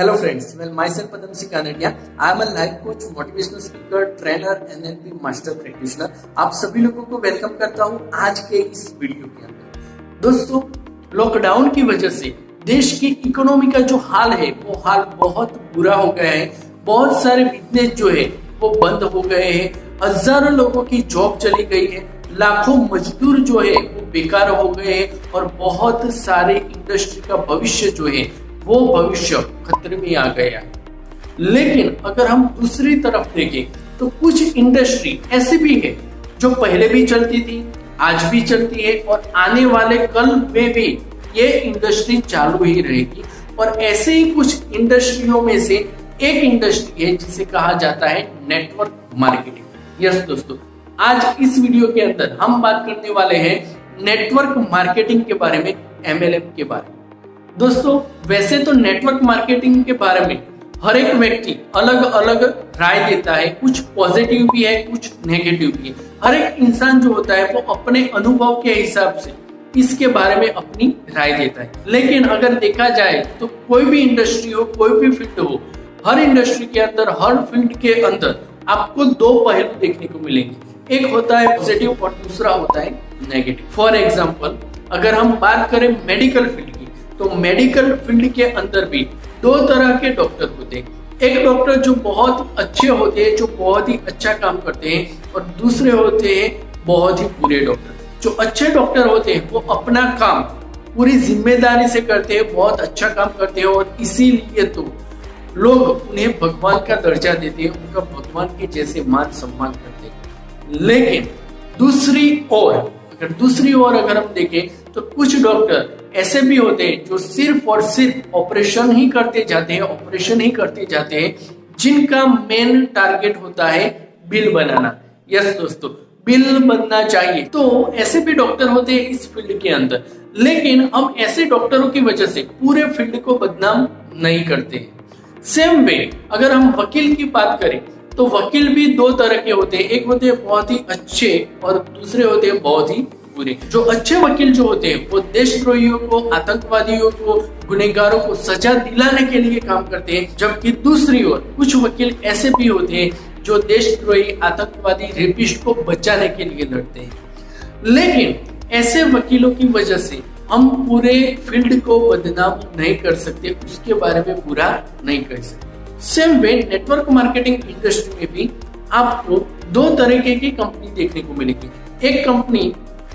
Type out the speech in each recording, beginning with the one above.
Hello friends, well myself Padam Singh Kanadia. I am a life coach, motivational speaker, trainer, NLP master practitioner. आप सभी लोगों को welcome करता हूं आज के इस वीडियो के अंदर। दोस्तों, लॉकडाउन की वजह से देश की इकोनॉमी का जो हाल है वो हाल बहुत बुरा हो गया है। बहुत सारे बिजनेस जो है वो बंद हो गए हैं, हजारों लोगों की जॉब चली गई है, लाखों मजदूर जो है वो बेकार हो गए हैं और बहुत सारे इंडस्ट्री का भविष्य जो है वो भविष्य खतरे में आ गया है। लेकिन अगर हम दूसरी तरफ देखें तो कुछ इंडस्ट्री ऐसी भी है जो पहले भी चलती थी, आज भी चलती है और आने वाले कल में भी ये इंडस्ट्री चालू ही रहेगी। और ऐसे ही कुछ इंडस्ट्रियों में से एक इंडस्ट्री है जिसे कहा जाता है नेटवर्क मार्केटिंग। यस दोस्तों, आज इस वीडियो के अंदर हम बात करने वाले हैं नेटवर्क मार्केटिंग के बारे में, MLM के बारे में। दोस्तों, वैसे तो नेटवर्क मार्केटिंग के बारे में हर एक व्यक्ति अलग अलग राय देता है, कुछ पॉजिटिव भी है, कुछ नेगेटिव भी है। हर एक इंसान जो होता है वो अपने अनुभव के हिसाब से इसके बारे में अपनी राय देता है। लेकिन अगर देखा जाए तो कोई भी इंडस्ट्री हो, कोई भी फील्ड हो, हर इंडस्ट्री के अंदर, हर फील्ड के अंदर आपको दो पहलू देखने को मिलेंगे। एक होता है पॉजिटिव और दूसरा होता है नेगेटिव। फॉर एग्जाम्पल, अगर हम बात करें मेडिकल फील्ड की, तो मेडिकल फील्ड के अंदर भी दो तरह के डॉक्टर होते हैं। एक डॉक्टर जो बहुत अच्छे होते हैं, जो बहुत ही अच्छा काम करते हैं, और दूसरे होते हैं बहुत ही बुरे डॉक्टर। जो अच्छे डॉक्टर होते हैं वो अपना काम पूरी जिम्मेदारी से करते हैं, बहुत अच्छा काम करते हैं और इसीलिए तो लोग उन्हें भगवान का दर्जा देते हैं, उनका भगवान के जैसे मान सम्मान करते हैं। लेकिन दूसरी ओर अगर हम देखें तो कुछ डॉक्टर ऐसे भी होते हैं जो सिर्फ और सिर्फ ऑपरेशन ही करते जाते हैं, जिनका मेन टारगेट होता है बिल बनाना। यस दोस्तों, बिल बनना चाहिए। तो ऐसे भी डॉक्टर होते हैं इस फील्ड के अंदर। लेकिन हम ऐसे डॉक्टरों की वजह से पूरे फील्ड को बदनाम नहीं करते हैं। सेम वे अगर हम वकील की बात करें तो वकील भी दो तरह के होते हैं। एक होते हैं बहुत ही अच्छे और दूसरे होते हैं बहुत ही बुरे। जो अच्छे वकील जो होते हैं वो देशद्रोहियों को, आतंकवादियों को, गुनहगारों को सजा दिलाने के लिए काम करते हैं, जबकि दूसरी ओर कुछ वकील ऐसे भी होते हैं जो देशद्रोही, आतंकवादी, रेपिस्ट को बचाने के लिए लड़ते हैं। लेकिन ऐसे वकीलों की वजह से हम पूरे फील्ड को बदनाम नहीं कर सकते, उसके बारे में बुरा नहीं कर सकते। Same way network marketing industry में भी आपको दो तरीके की कंपनी देखने को मिलेगी। एक कंपनी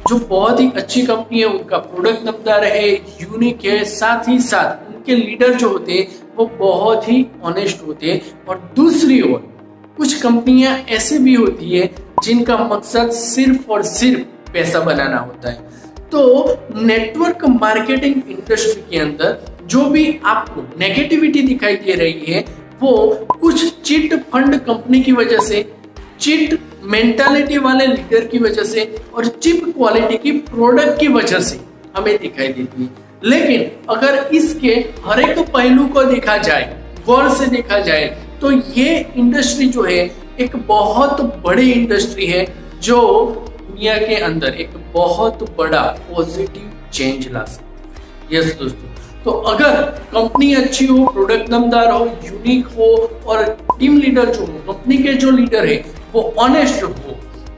जो बहुत ही अच्छी कंपनी है, उनका प्रोडक्ट दमदार है, यूनिक है, साथ ही साथ उनके लीडर जो होते हैं वो बहुत ही ऑनेस्ट होते हैं। और दूसरी ओर कुछ कंपनियां ऐसे भी होती है जिनका मकसद सिर्फ और सिर्फ पैसा बनाना होता है। तो नेटवर्क मार्केटिंग इंडस्ट्री के अंदर जो भी आपको नेगेटिविटी दिखाई दे रही है वो कुछ चिट फंड कंपनी की वजह से, चिट मेंटालिटी वाले लीडर की वजह से और चिप क्वालिटी की प्रोडक्ट की वजह से हमें दिखाई देती है। लेकिन अगर इसके हर एक पहलू को देखा जाए, गौर से देखा जाए, तो ये इंडस्ट्री जो है एक बहुत बड़ी इंडस्ट्री है जो दुनिया के अंदर एक बहुत बड़ा पॉजिटिव चेंज ला सकती है। यस दोस्तों, तो अगर कंपनी अच्छी हो, प्रोडक्ट दमदार हो, यूनिक हो और टीम लीडर जो हो, कंपनी के जो लीडर है वो ऑनेस्ट हो,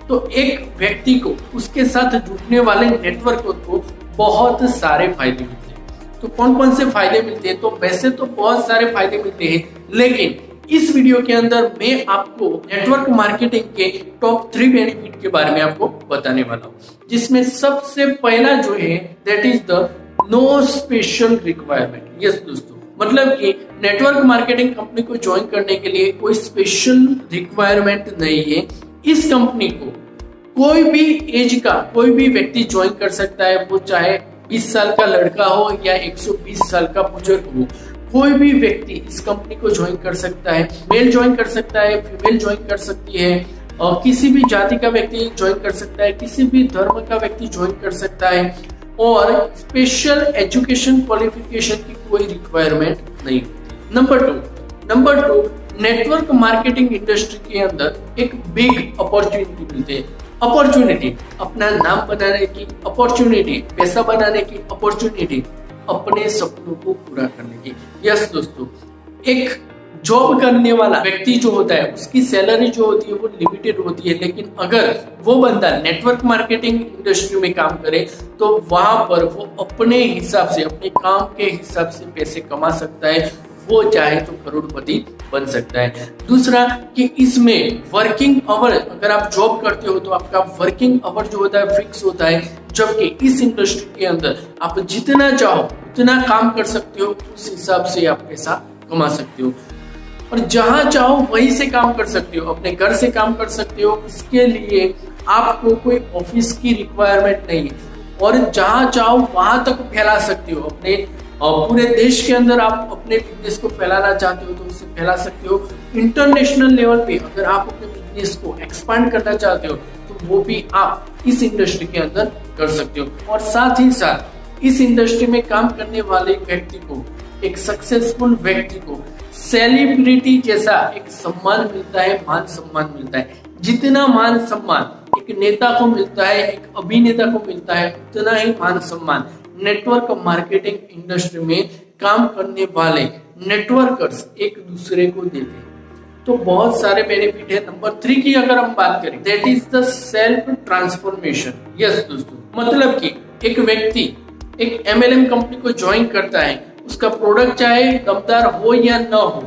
तो एक व्यक्ति को, उसके साथ जुड़ने वाले नेटवर्क को बहुत सारे फायदे मिलते हैं। तो कौन कौन से फायदे मिलते हैं? तो वैसे तो बहुत सारे फायदे मिलते हैं, लेकिन इस वीडियो के अंदर मैं आपको नेटवर्क मार्केटिंग के टॉप 3 बेनिफिट के बारे में आपको बताने वाला हूँ, जिसमें सबसे पहला जो है that is the no special requirement. Yes दोस्तों, मतलब कि नेटवर्क मार्केटिंग कंपनी को ज्वाइन करने के लिए कोई स्पेशल रिक्वायरमेंट नहीं है। इस कंपनी को कोई भी एज का कोई भी व्यक्ति ज्वाइन कर सकता है, वो चाहे 20 साल का लड़का हो या 120 साल का बुजुर्ग हो, कोई भी व्यक्ति इस कंपनी को ज्वाइन कर सकता है। मेल ज्वाइन कर सकता है, फीमेल ज्वाइन कर सकती है, और किसी भी जाति का व्यक्ति ज्वाइन कर सकता है, किसी भी धर्म का व्यक्ति ज्वाइन कर सकता है, और स्पेशल एजुकेशन क्वालिफिकेशन की कोई रिक्वायरमेंट नहीं होती। Number two, network marketing industry के अंदर एक बिग अपॉर्चुनिटी मिलती है। अपॉर्चुनिटी, अपना नाम बनाने की अपॉर्चुनिटी, पैसा बनाने की अपॉर्चुनिटी, अपने सपनों को पूरा करने की। यस दोस्तों, एक जॉब करने वाला व्यक्ति जो होता है उसकी सैलरी जो होती है वो लिमिटेड होती है, लेकिन अगर वो बंदा नेटवर्क मार्केटिंग इंडस्ट्री में काम करे तो वहां पर वो अपने हिसाब से, अपने काम के हिसाब से पैसे कमा सकता है, वो चाहे तो करोड़पति बन सकता है। दूसरा कि इसमें वर्किंग आवर, अगर आप जॉब करते हो तो आपका वर्किंग आवर जो होता है फिक्स होता है, जबकि इस इंडस्ट्री के अंदर आप जितना चाहो उतना काम कर सकते हो, उस हिसाब से आप पैसा कमा सकते हो और जहां चाहो वहीं से काम कर सकते हो, अपने घर से काम कर सकते हो। इसके लिए आपको कोई ऑफिस की रिक्वायरमेंट नहीं है और जहां चाहो वहां तक फैला सकते हो अपने पूरे देश के अंदर। आप अपने बिजनेस को फैलाना चाहते हो तो उसे फैला सकते हो। इंटरनेशनल लेवल पे अगर आप अपने बिजनेस को एक्सपांड करना चाहते हो तो वो भी आप इस इंडस्ट्री के अंदर कर सकते हो। और साथ ही साथ इस इंडस्ट्री में काम करने वाले व्यक्ति को, एक सक्सेसफुल व्यक्ति को सेलिब्रिटी जैसा एक सम्मान मिलता है, मान सम्मान मिलता है। जितना मान सम्मान एक नेता को मिलता है, एक अभिनेता को मिलता है, उतना ही मान सम्मान नेटवर्क मार्केटिंग इंडस्ट्री में काम करने वाले नेटवर्कर्स एक दूसरे को देते हैं। तो बहुत सारे बेनिफिट है। नंबर 3 की अगर हम बात करें, that is the self transformation. Yes दोस्तों, मतलब कि एक व्यक्ति एक MLM कंपनी को ज्वाइन करता है, उसका प्रोडक्ट चाहे दमदार हो या ना हो,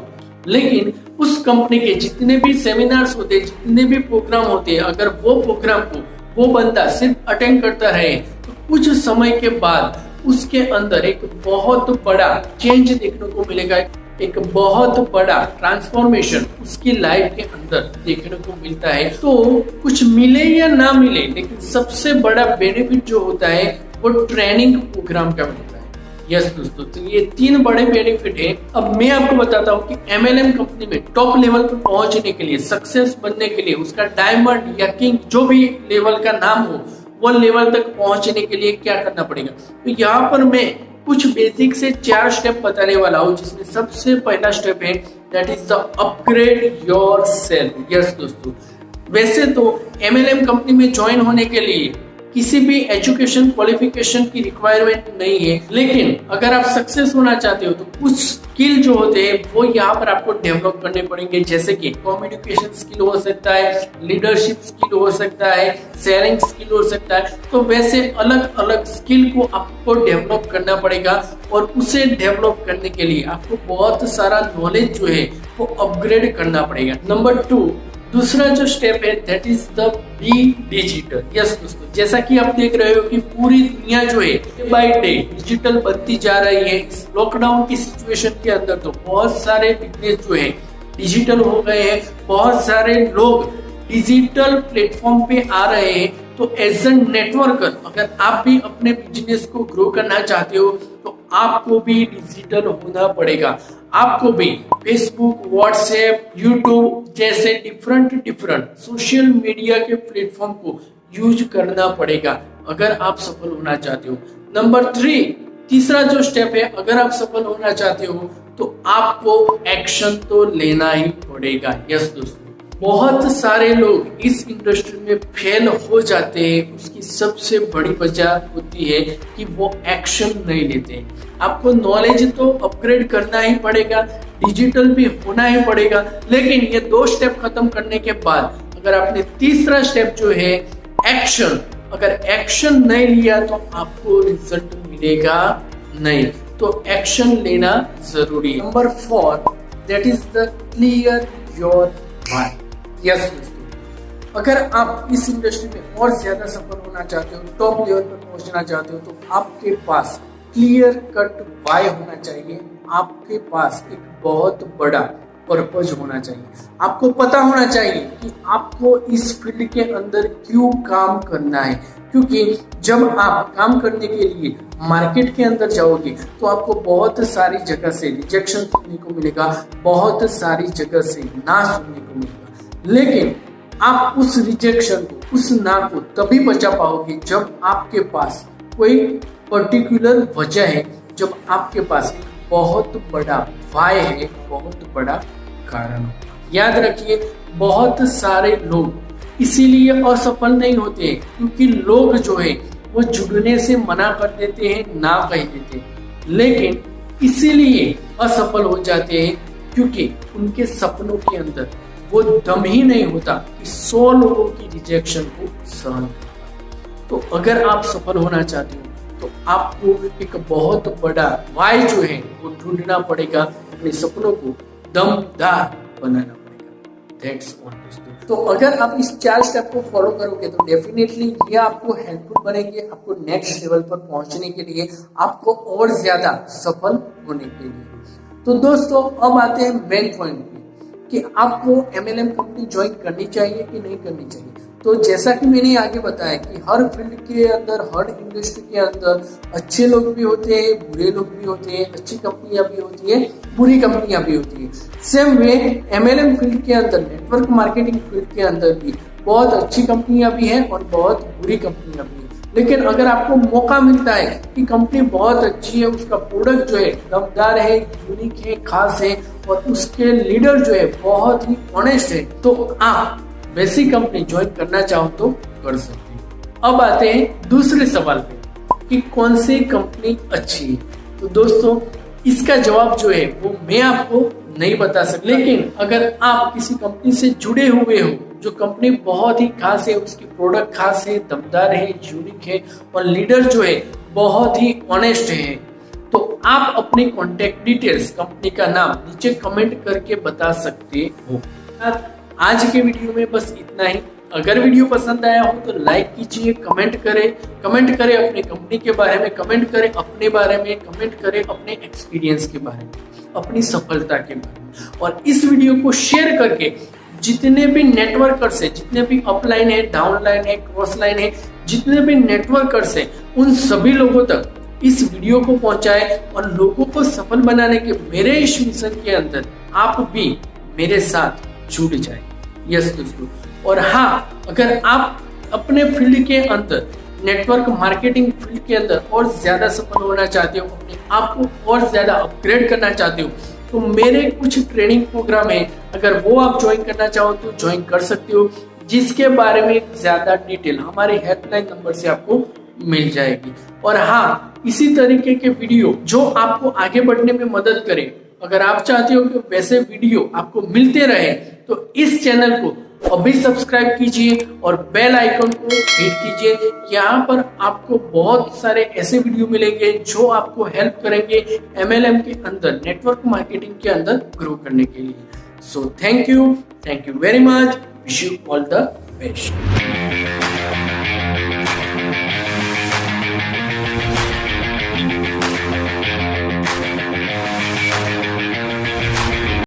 लेकिन उस कंपनी के जितने भी सेमिनार्स होते हैं, जितने भी प्रोग्राम होते हैं, अगर वो प्रोग्राम को वो बंदा सिर्फ अटेंड करता रहे तो कुछ समय के बाद उसके अंदर एक बहुत बड़ा चेंज देखने को मिलेगा, एक बहुत बड़ा ट्रांसफॉर्मेशन उसकी लाइफ के अंदर देखने को मिलता है। तो कुछ मिले या ना मिले, लेकिन सबसे बड़ा बेनिफिट जो होता है वो ट्रेनिंग प्रोग्राम का मिलता है। यस दोस्तों, तो ये 3 बड़े बेनिफिट है। अब मैं आपको बताता हूँ कि MLM कंपनी में टॉप लेवल पर पहुंचने के लिए, सक्सेस बनने के लिए, उसका डायमंड या किंग जो भी लेवल का नाम हो, वो लेवल तक पहुंचने के लिए क्या करना पड़ेगा। तो यहाँ पर मैं कुछ बेसिक से 4 स्टेप बताने वाला हूँ, जिसमें सबसे पहला स्टेप है that is the upgrade your self. Yes दोस्तों, वैसे तो MLM कंपनी में ज्वाइन होने के लिए किसी भी एजुकेशन क्वालिफिकेशन की रिक्वायरमेंट नहीं है, लेकिन अगर आप सक्सेस होना चाहते हो तो कुछ स्किल जो होते हैं वो यहाँ पर आपको डेवलप करने पड़ेंगे, जैसे कि कम्युनिकेशन स्किल हो सकता है, लीडरशिप स्किल हो सकता है, सेलिंग स्किल हो सकता है। तो वैसे अलग अलग स्किल को आपको डेवलप करना पड़ेगा और उसे डेवलप करने के लिए आपको बहुत सारा नॉलेज जो है वो अपग्रेड करना पड़ेगा। नंबर 2, दूसरा जो स्टेप है that is the be digital. Yes दोस्तों, जैसा कि आप देख रहे हो कि पूरी दुनिया जो है डे बाय डे डिजिटल बनती जा रही है। इस लॉकडाउन की सिचुएशन के अंदर तो बहुत सारे बिजनेस जो है डिजिटल हो गए हैं, बहुत सारे लोग डिजिटल प्लेटफॉर्म पे आ रहे हैं। तो एज ए नेटवर्कर अगर आप भी अपने बिजनेस को ग्रो करना चाहते हो तो आपको भी डिजिटल होना पड़ेगा। आपको भी फेसबुक, व्हाट्सएप, यूट्यूब जैसे डिफरेंट सोशल मीडिया के प्लेटफॉर्म को यूज करना पड़ेगा अगर आप सफल होना चाहते हो। नंबर 3, तीसरा जो स्टेप है, अगर आप सफल होना चाहते हो तो आपको एक्शन तो लेना ही पड़ेगा। यस दोस्तों, बहुत सारे लोग इस इंडस्ट्री में फेल हो जाते हैं। उसकी सबसे बड़ी वजह होती है कि वो एक्शन नहीं लेते। आपको नॉलेज तो अपग्रेड करना ही पड़ेगा, डिजिटल भी होना ही पड़ेगा, लेकिन ये 2 स्टेप खत्म करने के बाद अगर आपने तीसरा स्टेप जो है एक्शन, अगर एक्शन नहीं लिया तो आपको रिजल्ट मिलेगा नहीं। तो एक्शन लेना जरूरी है। Number 4, that is the clear your why. Yes दोस्तों, अगर आप इस इंडस्ट्री में और ज्यादा सफल होना चाहते हो, टॉप लेवल पर पहुंचना चाहते हो, तो आपके पास क्लियर कट व्हाई होना चाहिए। आपके पास एक बहुत बड़ा पर्पज होना चाहिए। आपको पता होना चाहिए कि आपको इस फील्ड के अंदर क्यों काम करना है, क्योंकि जब आप काम करने के लिए मार्केट के अंदर जाओगे तो आपको बहुत सारी जगह से रिजेक्शन सुनने को मिलेगा, बहुत सारी जगह से ना सुनने को मिलेगा, लेकिन आप उस रिजेक्शन को, उस ना को तभी बचा पाओगे जब आपके पास कोई पर्टिकुलर वजह है, जब आपके पास एक बहुत बड़ा वाय है, बहुत बड़ा कारण। याद रखिए, बहुत सारे लोग इसीलिए असफल नहीं होते हैं क्योंकि लोग जो है वो जुड़ने से मना कर देते हैं, ना कह देते हैं, लेकिन इसीलिए असफल हो जाते हैं क्योंकि उनके सपनों के अंदर वो दम ही नहीं होता कि 100 लोगों की रिजेक्शन को सहन करना। तो अगर आप सफल होना चाहते हो तो आपको एक बहुत बड़ा वाई जो है वो ढूंढना पड़ेगा, अपने सपनों को दमदार बनाना पड़ेगा। दैट्स ऑल दोस्तों। तो अगर आप इस 4 स्टेप को फॉलो करोगे तो डेफिनेटली ये आपको हेल्पफुल बनेंगे, आपको नेक्स्ट लेवल पर पहुंचने के लिए, आपको और ज्यादा सफल होने के लिए। तो दोस्तों अब आते हैं मेन पॉइंट पे कि आपको MLM कंपनी ज्वाइन करनी चाहिए कि नहीं करनी चाहिए। तो जैसा कि मैंने आगे बताया कि हर फील्ड के अंदर, हर इंडस्ट्री के अंदर अच्छे लोग भी होते हैं, बुरे लोग भी होते हैं, अच्छी कंपनियां भी होती है, बुरी कंपनियां भी होती है। सेम वे MLM फील्ड के अंदर, नेटवर्क मार्केटिंग फील्ड के अंदर भी बहुत अच्छी कंपनियां भी हैं और बहुत बुरी कंपनियां भी हैं। लेकिन अगर आपको मौका मिलता है कि कंपनी बहुत अच्छी है, उसका प्रोडक्ट जो है दमदार है, यूनिक है, खास है और उसके लीडर जो है बहुत ही ऑनेस्ट है, तो आप वैसी कंपनी ज्वाइन करना चाहो तो कर सकते हो। अब आते हैं दूसरे सवाल पे कि कौन सी कंपनी अच्छी है। तो दोस्तों इसका जवाब जो है वो मैं आपको नहीं बता सकता, लेकिन अगर आप किसी कंपनी से जुड़े हुए हो, जो कंपनी बहुत ही खास है, उसकी प्रोडक्ट खास है, दमदार है, यूनिक है और लीडर जो है बहुत ही ऑनेस्ट है, तो आप अपनी कॉन्टेक्ट डिटेल्स, कंपनी का नाम नीचे कमेंट करके बता सकते हो। आज के वीडियो में बस इतना ही। अगर वीडियो पसंद आया हो तो लाइक कीजिए, कमेंट करें अपने कंपनी के बारे में, कमेंट करें अपने बारे में, कमेंट करें अपने एक्सपीरियंस के बारे में, अपनी सफलता के बारे में, और इस वीडियो को शेयर करके जितने भी नेटवर्कर्स है, जितने भी अपलाइन है, डाउनलाइन है, क्रॉस लाइन है, जितने भी नेटवर्कर्स है, उन सभी लोगों तक इस वीडियो को पहुंचाए और लोगों को सफल बनाने के मेरे इस मिशन के अंदर आप भी मेरे साथ जुड़ जाए। यस दोस्तों, और हाँ, अगर आप अपने फील्ड के अंदर, नेटवर्क मार्केटिंग फील्ड के अंदर और ज्यादा सफल होना चाहते हो, अपने आप को और ज्यादा अपग्रेड करना चाहते हो, तो मेरे कुछ ट्रेनिंग प्रोग्राम है, अगर वो आप ज्वाइन करना चाहो तो ज्वाइन कर सकते हो, जिसके बारे में ज्यादा डिटेल हमारे हेल्पलाइन नंबर से आपको मिल जाएगी। और हाँ, इसी तरीके के वीडियो जो आपको आगे बढ़ने में मदद करे, अगर आप चाहते हो कि वैसे वीडियो आपको मिलते रहे, तो इस चैनल को अभी सब्सक्राइब कीजिए और बेल आइकन को हिट कीजिए। यहाँ पर आपको बहुत सारे ऐसे वीडियो मिलेंगे जो आपको हेल्प करेंगे MLM के अंदर, नेटवर्क मार्केटिंग के अंदर ग्रो करने के लिए। So thank you very much, wish you all the best.